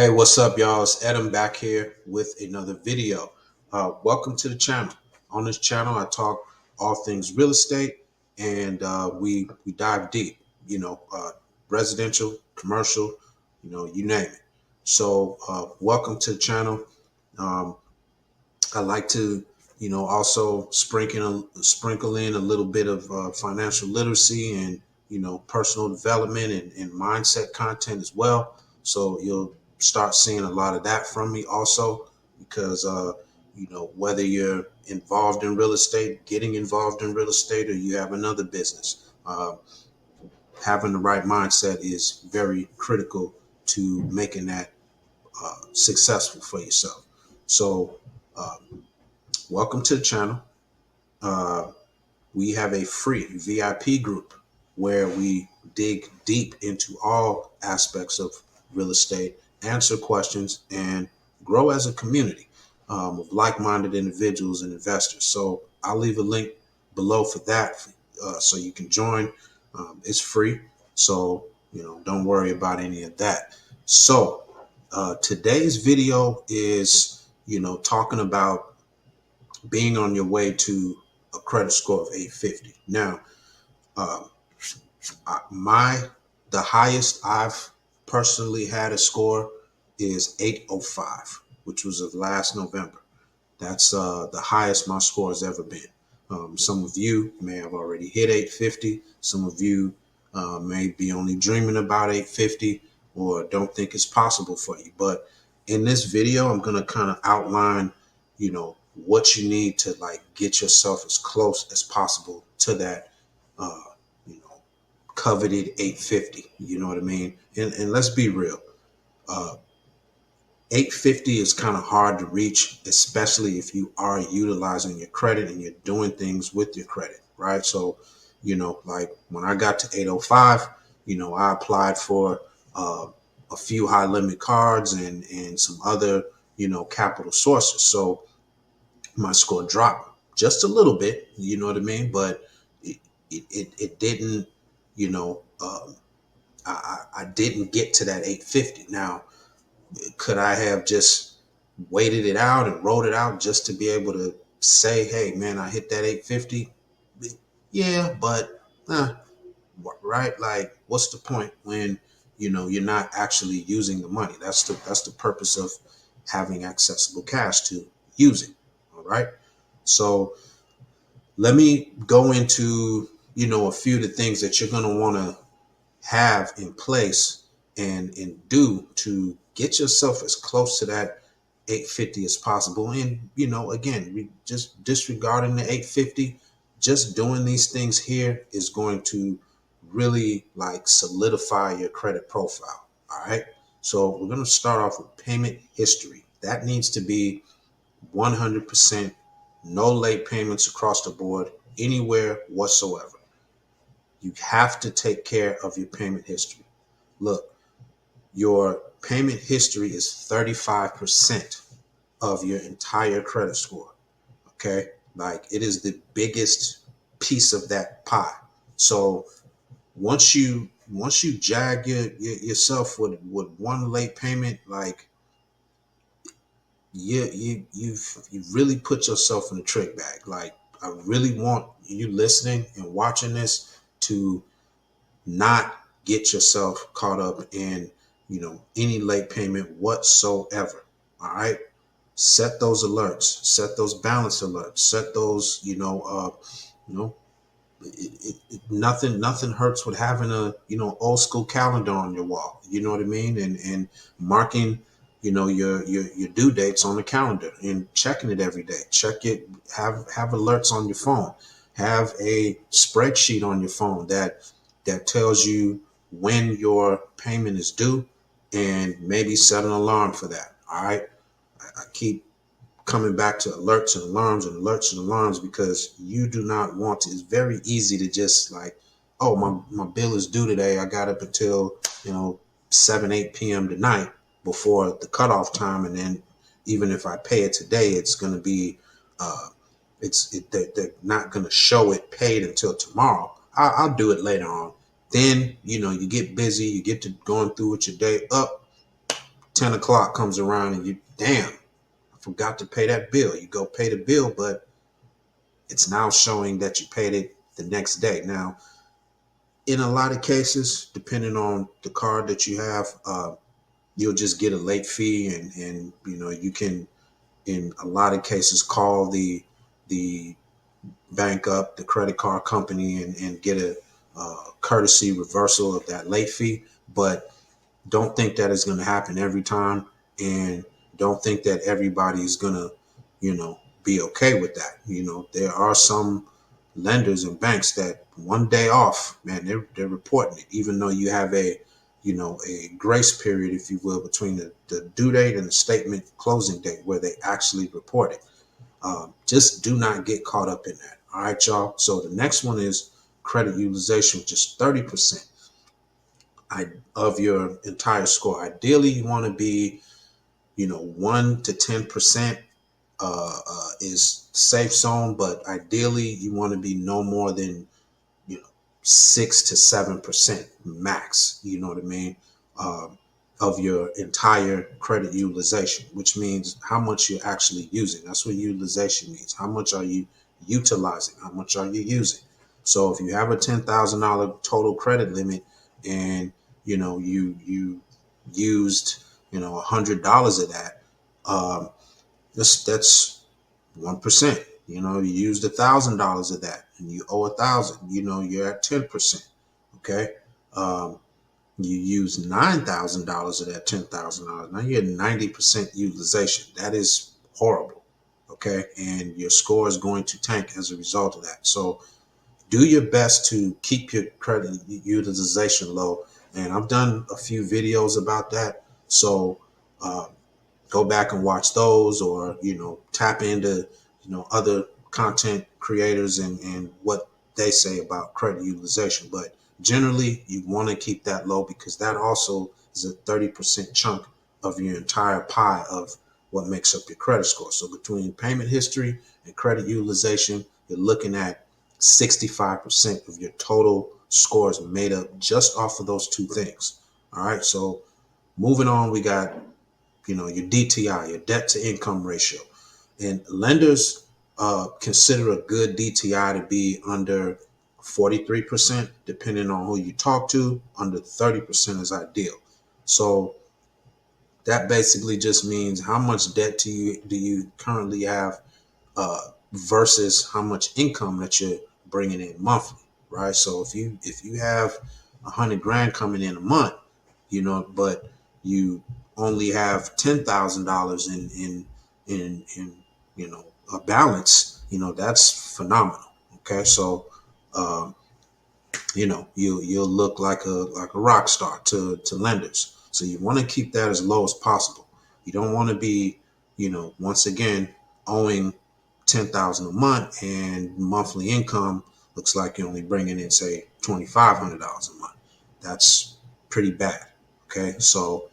Hey, what's up, y'all? It's Adam back here with another video. Welcome to the channel. On this channel, I talk all things real estate, and we dive deep. Residential, commercial, you name it. So, welcome to the channel. Um, I like to, also sprinkle in a little bit of financial literacy and personal development and mindset content as well. So you'll start seeing a lot of that from me also, because whether you're involved in real estate, getting involved in real estate, or you have another business, having the right mindset is very critical to making that successful for yourself. So. Uh, Welcome to the channel. Uh, we have a free VIP group where we dig deep into all aspects of real estate, answer questions, and grow as a community of like-minded individuals and investors. So I'll leave a link below for that, so you can join. It's free, so don't worry about any of that. So today's video is talking about being on your way to a credit score of 850. Now, um, my the highest I've personally had a score is 805, which was of last November. That's the highest my score has ever been. Some of you may have already hit 850. Some of you may be only dreaming about 850 or don't think it's possible for you. But in this video, I'm going to kind of outline, what you need to like get yourself as close as possible to that, uh, you know, coveted 850. You know what I mean? And let's be real. Uh, 850 is kind of hard to reach, especially if you are utilizing your credit and you're doing things with your credit, right? So, like when I got to 805, I applied for uh, a few high limit cards and some other, capital sources. So my score dropped just a little bit, you know what I mean? But it didn't, you know, I didn't get to that 850. Now, could I have just waited it out and wrote it out just to be able to say, hey, man, I hit that 850? Yeah, but, right? Like, what's the point when, you're not actually using the money? That's the purpose of having accessible cash to use it. All right. So let me go into, a few of the things that you're going to want to have in place and do to get yourself as close to that 850 as possible. And again, just disregarding the 850, just doing these things here is going to really like solidify your credit profile. All right, so we're going to start off with payment history. That needs to be 100%, no late payments across the board anywhere whatsoever. You have to take care of your payment history. Look, your payment history is 35% of your entire credit score. Okay. Like it is the biggest piece of that pie. So once you jag yourself with one late payment, like you've really put yourself in a trick bag. Like I really want you listening and watching this to not get yourself caught up in any late payment whatsoever. All right, set those alerts, set those balance alerts, set those you know nothing hurts with having a old school calendar on your wall. You know what I mean? And marking your due dates on the calendar and checking it every day. Check it. Have alerts on your phone. Have a spreadsheet on your phone that tells you when your payment is due, and maybe set an alarm for that. All right. I keep coming back to alerts and alarms and alerts and alarms because you do not want to. It's very easy to just like, oh, my bill is due today. I got up until 7 8 p.m. tonight before the cutoff time, and then even if I pay it today, it's going to be they're not going to show it paid until tomorrow. I'll do it later on. Then you get busy, you get to going through with your day up. 10 o'clock comes around and you, damn, I forgot to pay that bill. You go pay the bill, but it's now showing that you paid it the next day. Now, in a lot of cases, depending on the card that you have, you'll just get a late fee, and you can, in a lot of cases, call the bank up, the credit card company, and get a courtesy reversal of that late fee. But don't think that it's going to happen every time, and don't think that everybody is going to, be okay with that. There are some lenders and banks that one day off, man, they're reporting it, even though you have a grace period, if you will, between the due date and the statement closing date where they actually report it. Just do not get caught up in that. All right, y'all. So the next one is credit utilization, which is 30% of your entire score. Ideally, you want to be, 1 to 10% is safe zone, but ideally, you want to be no more than, 6 to 7% max. You know what I mean? Um, of your entire credit utilization, which means how much you're actually using. That's what utilization means. How much are you utilizing? How much are you using? So if you have a $10,000 total credit limit, and you used $100 of that, that's 1%. You used $1,000 of that, and you owe 1,000. You're at 10%. Okay. Um, you use $9,000 of that $10,000. Now you're at 90% utilization. That is horrible. Okay. And your score is going to tank as a result of that. So do your best to keep your credit utilization low. And I've done a few videos about that. So uh, go back and watch those, or tap into other content creators and what they say about credit utilization. But generally, you want to keep that low, because that also is a 30% chunk of your entire pie of what makes up your credit score. So between payment history and credit utilization, you're looking at 65% of your total scores made up just off of those two things. All right, so moving on, we got your DTI, your debt to income ratio. And lenders consider a good DTI to be under 43%, depending on who you talk to. Under 30% is ideal. So that basically just means how much debt do you currently have versus how much income that you're bringing in monthly, right? So if you have 100 grand coming in a month, but you only have $10,000 in a balance, that's phenomenal. Okay, so um, you'll look like a rock star to lenders. So you want to keep that as low as possible. You don't want to be, once again, owing 10,000 a month and monthly income looks like you're only bringing in, say, $2,500 a month. That's pretty bad. Okay, so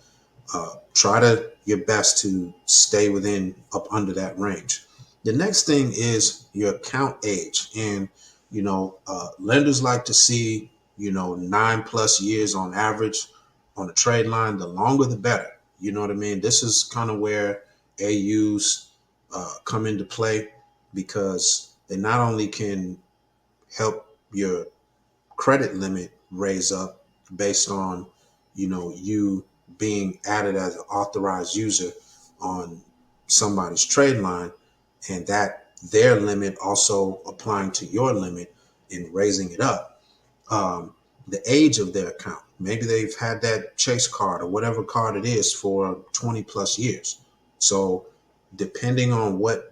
try to your best to stay within up under that range. The next thing is your account age, and lenders like to see 9+ years on average on a trade line. The longer the better. You know what I mean? This is kind of where AUs come into play, because they not only can help your credit limit raise up based on you being added as an authorized user on somebody's trade line, and that their limit also applying to your limit and raising it up. The age of their account, maybe they've had that Chase card or whatever card it is for 20+ years. So depending on what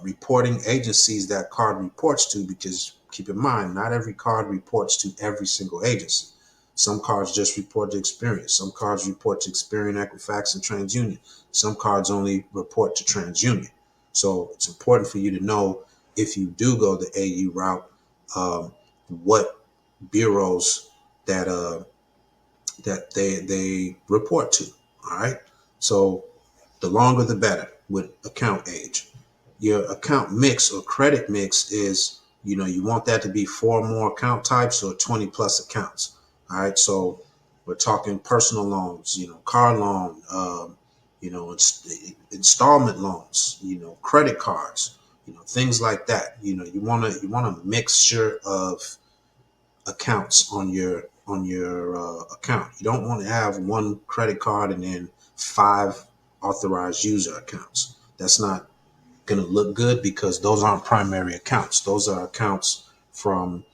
reporting agencies that card reports to, because keep in mind, not every card reports to every single agency. Some cards just report to Experian. Some cards report to Experian, Equifax, and TransUnion. Some cards only report to TransUnion. So it's important for you to know, if you do go the AU route, what bureaus that they report to. All right. So the longer the better with account age. Your account mix or credit mix is, you want that to be 4 more account types or 20+ accounts. All right. So We're talking personal loans, car loan, installment loans, credit cards, things like that. You want a mixture of accounts on your account. You don't want to have one credit card and then five authorized user accounts. That's not going to look good because those aren't primary accounts. Those are accounts from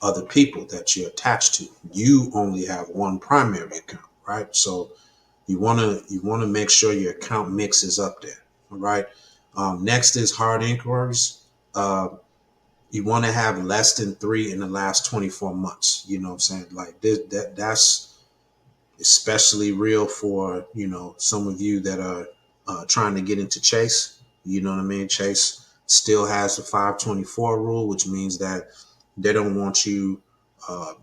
other people that you're attached to. You only have one primary account, right? So you want to make sure your account mix is up there. All right. Next is hard inquiries. Uh, you want to have less than 3 in the last 24 months. You know what I'm saying? Like this, that's especially real for some of you that are trying to get into Chase. You know what I mean? Chase still has the 524 rule, which means that they don't want you uh,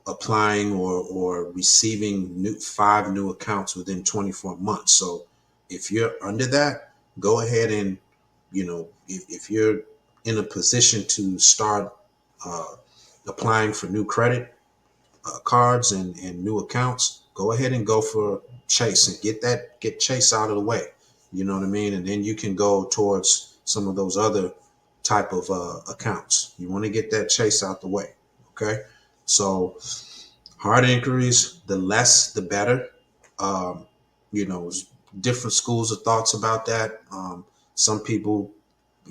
applying or receiving 5 new accounts within 24 months. So if you're under that, go ahead and if you're in a position to start uh, applying for new credit cards and new accounts, go ahead and go for Chase and get Chase out of the way. You know what I mean? And then you can go towards some of those other type of accounts. You want to get that Chase out the way. Okay. So hard inquiries, the less the better. Um, different schools of thoughts about that. Some people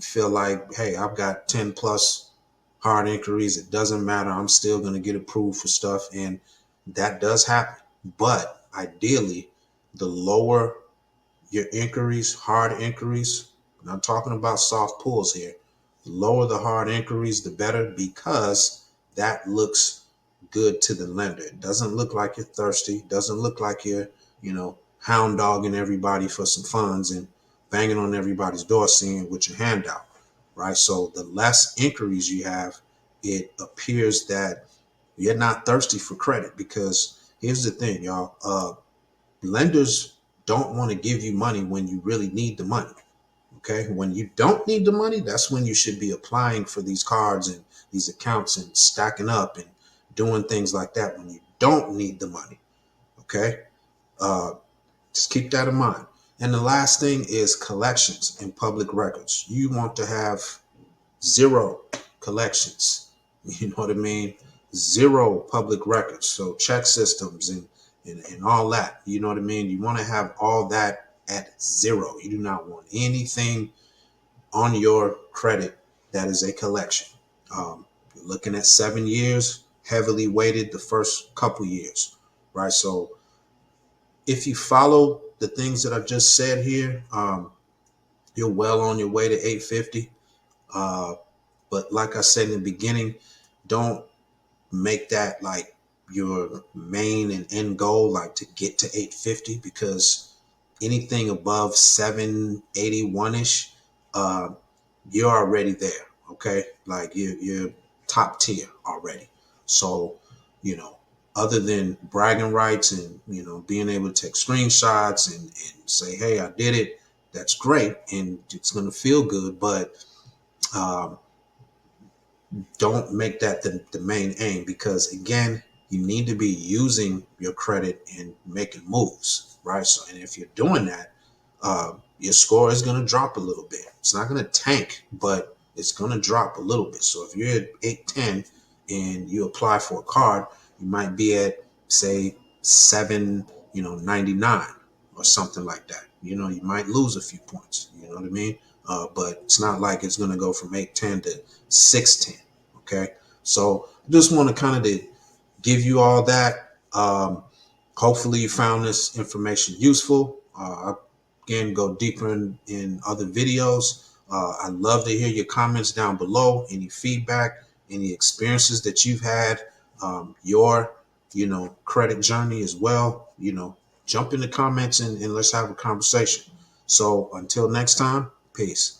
feel like, hey, I've got 10 plus hard inquiries. It doesn't matter. I'm still going to get approved for stuff. And that does happen. But ideally, the lower your inquiries, hard inquiries, and I'm talking about soft pulls here, the lower the hard inquiries, the better, because that looks good to the lender. It doesn't look like you're thirsty. It doesn't look like you're, hound dogging everybody for some funds and banging on everybody's door seeing with your hand out, right? So the less inquiries you have, it appears that you're not thirsty for credit, because here's the thing, y'all. Lenders don't want to give you money when you really need the money. Okay. When you don't need the money, that's when you should be applying for these cards and these accounts and stacking up and doing things like that when you don't need the money. Okay. Uh, just keep that in mind. And the last thing is collections and public records. You want to have zero collections. You know what I mean? Zero public records. So check systems and all that. You know what I mean? You want to have all that at zero. You do not want anything on your credit that is a collection. You're looking at 7 years, heavily weighted the first couple years, right? So if you follow the things that I've just said here, you're well on your way to 850. Uh, but like I said in the beginning, don't make that like your main and end goal, like to get to 850, because anything above 781 ish, uh, you're already there. Okay, like you're top tier already. So other than bragging rights and being able to take screenshots and say, hey, I did it, that's great and it's going to feel good, but um, don't make that the main aim, because again, you need to be using your credit and making moves, right? So, and if you're doing that, your score is going to drop a little bit. It's not going to tank, but it's going to drop a little bit. So if you're at 810 and you apply for a card, you might be at, say, 799 or something like that. You might lose a few points. You know what I mean? But it's not like it's going to go from 810 to 610. Okay, so I just want to kind of give you all that. Hopefully you found this information useful. Again, go deeper in other videos. I'd love to hear your comments down below, any feedback, any experiences that you've had, your credit journey as well. Jump in the comments and let's have a conversation. So until next time, peace.